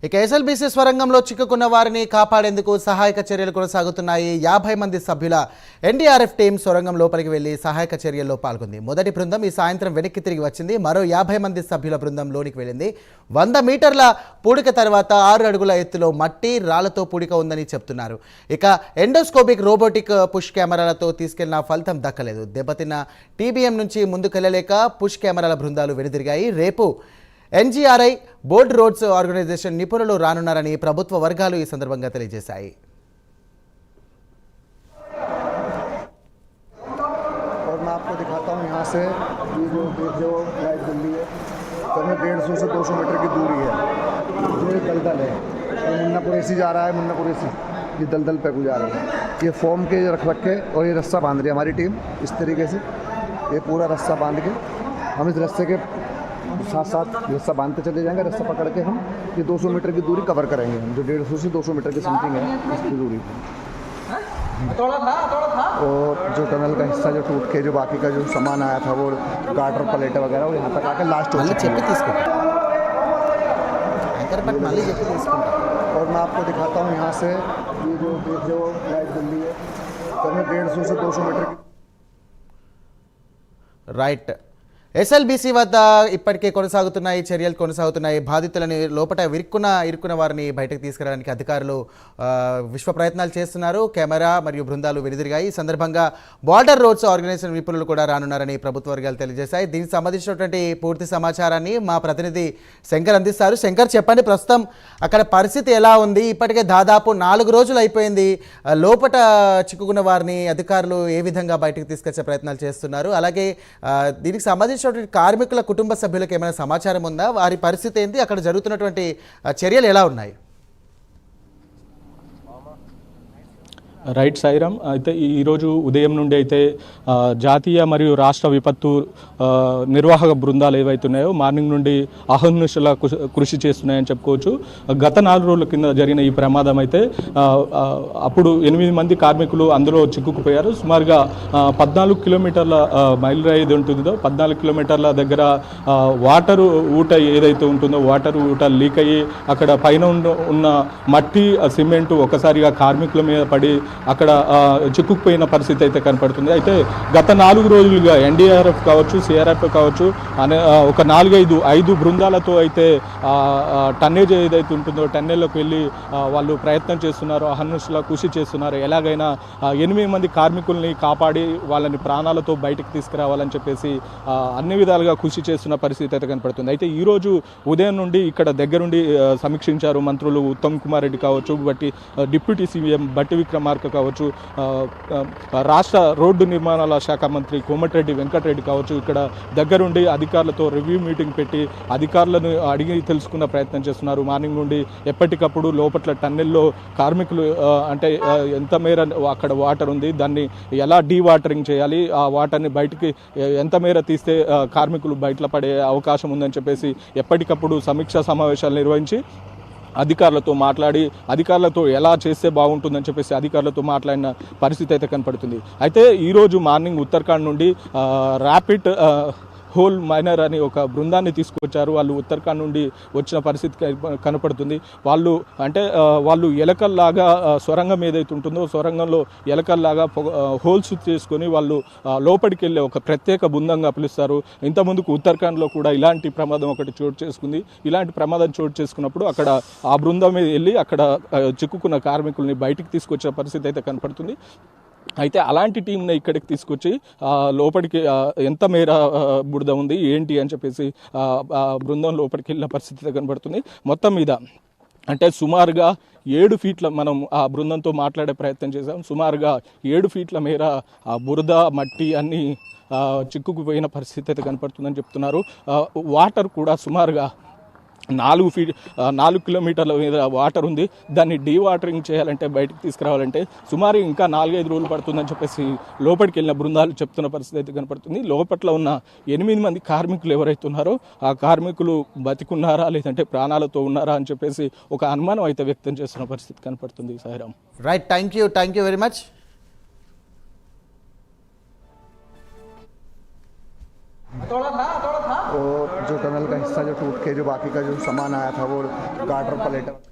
ఇక ఎస్ఎల్బీసీ స్వరంగంలో చిక్కుకున్న వారిని కాపాడేందుకు సహాయక చర్యలు కొనసాగుతున్నాయి. 50 మంది సభ్యుల ఎన్డీఆర్ఎఫ్ టీం సొరంగం లోపలికి వెళ్లి సహాయక చర్యల్లో పాల్గొంది. మొదటి బృందం ఈ సాయంత్రం వెనక్కి తిరిగి వచ్చింది. మరో 50 మంది సభ్యుల బృందం లోనికి వెళ్ళింది. 100 మీటర్ల పూడిక తర్వాత 6 అడుగుల ఎత్తులో మట్టి రాళ్లతో పూడిక ఉందని చెప్తున్నారు. ఇక ఎండోస్కోపిక్ రోబోటిక్ పుష్ కెమెరాలతో తీసుకెళ్లిన ఫలితం దక్కలేదు. దెబ్బతిన్న టీబీఎం నుంచి ముందుకెళ్లలేక పుష్ కెమెరాల బృందాలు వెనుదిరిగాయి. రేపు ఎన్జీఆర్ఐ బోర్డ్ రోడ్స్ ఆర్గనైజేషన్ నిపుణులు రానున్నారని ప్రభుత్వ వర్గాలు ఈ సందర్భంగా తెలియజేశాయి. और मैं आपको दिखाता हूँ यहाँ से ये जो लाइट जल रही है करीब 150 से 200 मीटर की दूरी है। ये दलदल है, ये मुन्ना कुरैशी जा रहा है, मुन्ना कुरैशी ये दलदल पे गुजार रहा है। ये फॉर्म के रख के और ये रस्सा बांध रही है हमारी टीम इस तरीके से। ये पूरा रस्सा बांध के हम इस रस्से के साथ साथ रस्सा बांधते चले जाएंगे। रस्सा पकड़ के हम ये 200 मीटर की दूरी कवर करेंगे, जो 150 से 200 मीटर की समथिंग है इसकी दूरी। और जो टनल का हिस्सा जो टूट के जो बाकी का जो सामान आया था वो गाटर प्लेटें वगैरह वो यहाँ तक आकर लास्ट हो चुकी है। और मैं आपको दिखाता हूँ यहाँ से ये जो लाइट जल रही है करीब 150 से 200 मीटर की। రైట్, ఎస్ఎల్బీసీ వద్ద ఇప్పటికే కొనసాగుతున్నాయి చర్యలు కొనసాగుతున్నాయి. బాధితులని లోపల ఇరుక్కున్న వారిని బయటకు తీసుకురావడానికి అధికారులు విశ్వ ప్రయత్నాలు చేస్తున్నారు. కెమెరా మరియు బృందాలు వెనుదిరిగాయి. ఈ సందర్భంగా బార్డర్ రోడ్స్ ఆర్గనైజేషన్ నిపుణులు కూడా రానున్నారని ప్రభుత్వ వర్గాలు తెలియజేశాయి. దీనికి సంబంధించినటువంటి పూర్తి సమాచారాన్ని మా ప్రతినిధి శంకర్ అందిస్తారు. శంకర్, చెప్పండి, ప్రస్తుతం అక్కడ పరిస్థితి ఎలా ఉంది? ఇప్పటికే దాదాపు 4 రోజులు అయిపోయింది. లోపల చిక్కుకున్న వారిని అధికారులు ఏ విధంగా బయటకు తీసుకొచ్చే ప్రయత్నాలు చేస్తున్నారు? అలాగే దీనికి సంబంధించి కార్మికుల కుటుంబ సభ్యులకు ఏమైనా సమాచారం ఉందా? వారి పరిస్థితి ఏంటి? అక్కడ జరుగుతున్నటువంటి చర్యలు ఎలా ఉన్నాయి? రైట్ సాయిరామ్, అయితే ఈరోజు ఉదయం నుండి అయితే జాతీయ మరియు రాష్ట్ర విపత్తు నిర్వాహక బృందాలు ఏవైతున్నాయో మార్నింగ్ నుండి అహర్నిశలా కృషి చేస్తున్నాయని చెప్పుకోవచ్చు. గత 4 రోజుల కింద జరిగిన ఈ ప్రమాదం అయితే అప్పుడు 8 మంది కార్మికులు అందులో చిక్కుకుపోయారు. సుమారుగా 14 కిలోమీటర్ల మైల్ రైడ్ ఉంటుందో 14 కిలోమీటర్ల దగ్గర వాటరు ఊట ఏదైతే ఉంటుందో వాటర్ ఊట లీక్ అయ్యి అక్కడ పైన ఉన్న మట్టి సిమెంటు ఒకసారిగా కార్మికుల మీద పడి అక్కడ చిక్కుకుపోయిన పరిస్థితి అయితే కనపడుతుంది. అయితే గత 4 రోజులుగా ఎన్డీఆర్ఎఫ్ కావచ్చు, సిఆర్ఎఫ్ కావచ్చు ఒక 4-5 బృందాలతో అయితే టన్నేజ్ ఏదైతే ఉంటుందో టన్నెల్లోకి వెళ్ళి వాళ్ళు ప్రయత్నం చేస్తున్నారు, అహర్నిశలా కృషి చేస్తున్నారు. ఎలాగైనా 8 మంది కార్మికుల్ని కాపాడి వాళ్ళని ప్రాణాలతో బయటకు తీసుకురావాలని చెప్పేసి అన్ని విధాలుగా కృషి చేస్తున్న పరిస్థితి అయితే కనపడుతుంది. అయితే ఈరోజు ఉదయం నుండి ఇక్కడ దగ్గరుండి సమీక్షించారు మంత్రులు ఉత్తమ్ కుమార్ రెడ్డి కావచ్చు, డిప్యూటీ సీఎం బట్టి విక్రమార్క కావచ్చు, రాష్ట్ర రోడ్డు నిర్మాణాల శాఖ మంత్రి కోమటిరెడ్డి వెంకటరెడ్డి కావచ్చు. ఇక్కడ దగ్గరుండి అధికారులతో రివ్యూ మీటింగ్ పెట్టి అధికారులను అడిగి తెలుసుకున్న ప్రయత్నం చేస్తున్నారు. మార్నింగ్ నుండి ఎప్పటికప్పుడు లోపట్ల టన్నెల్లో కార్మికులు అంటే ఎంత మేర అక్కడ వాటర్ ఉంది, దాన్ని ఎలా డీవాటరింగ్ చేయాలి, ఆ వాటర్ని బయటికి ఎంత మేర తీస్తే కార్మికులు బయటలో పడే అవకాశం ఉందని చెప్పేసి ఎప్పటికప్పుడు సమీక్షా సమావేశాలు నిర్వహించి అధికారులతో మాట్లాడి అధికారులతో ఎలా చేస్తే బాగుంటుందని చెప్పేసి అధికారులతో మాట్లాడిన పరిస్థితి అయితే కనపడుతుంది. అయితే ఈరోజు మార్నింగ్ ఉత్తరాఖండ్ నుండి ర్యాపిడ్ హోల్ మైనర్ అని ఒక బృందాన్ని తీసుకొచ్చారు. వాళ్ళు ఉత్తరాఖండ్ నుండి వచ్చిన పరిస్థితి కనపడుతుంది. వాళ్ళు ఎలకల్లాగా సొరంగం ఏదైతే ఉంటుందో సొరంగంలో ఎలకల్లాగా హోల్స్ చేసుకొని వాళ్ళు లోపలికి వెళ్ళే ఒక ప్రత్యేక బృందంగా పిలుస్తారు. ఇంతకుముందుకు ఉత్తరాఖండ్లో కూడా ఇలాంటి ప్రమాదం ఒకటి చోటు చేసుకుంది. ఇలాంటి ప్రమాదం చోటు చేసుకున్నప్పుడు అక్కడ ఆ బృందం మీద వెళ్ళి అక్కడ చిక్కుకున్న కార్మికుల్ని బయటికి తీసుకొచ్చే పరిస్థితి అయితే కనపడుతుంది. అయితే అలాంటి టీంని ఇక్కడికి తీసుకొచ్చి లోపలికి ఎంత మేర బురద ఉంది ఏంటి అని చెప్పేసి బృందం లోపలికి వెళ్ళిన పరిస్థితి కనబడుతుంది. మొత్తం మీద అంటే సుమారుగా 7 ఫీట్ల మనం ఆ బృందంతో మాట్లాడే ప్రయత్నం చేసాం. సుమారుగా 7 ఫీట్ల మేర ఆ బురద మట్టి అన్నీ చిక్కుకుపోయిన పరిస్థితి అయితే కనపడుతుందని చెప్తున్నారు. వాటర్ కూడా సుమారుగా 4 కిలోమీటర్ల మీద వాటర్ ఉంది. దాన్ని డీవాటరింగ్ చేయాలంటే బయటికి తీసుకురావాలంటే సుమారు ఇంకా 4-5 రోజులు పడుతుందని చెప్పేసి లోపలికి వెళ్ళిన బృందాలు చెప్తున్న పరిస్థితి అయితే కనపడుతుంది. లోపల ఉన్న 8 మంది కార్మికులు ఎవరైతే ఉన్నారో ఆ కార్మికులు బతికున్నారా లేదంటే ప్రాణాలతో ఉన్నారా అని చెప్పేసి ఒక అనుమానం అయితే వ్యక్తం చేస్తున్న పరిస్థితి కనపడుతుంది. Sairam. Right, thank you very much. थोड़ा था और जो टनल का हिस्सा जो टूट के जो बाकी का जो सामान आया था वो गार्डर पलेटर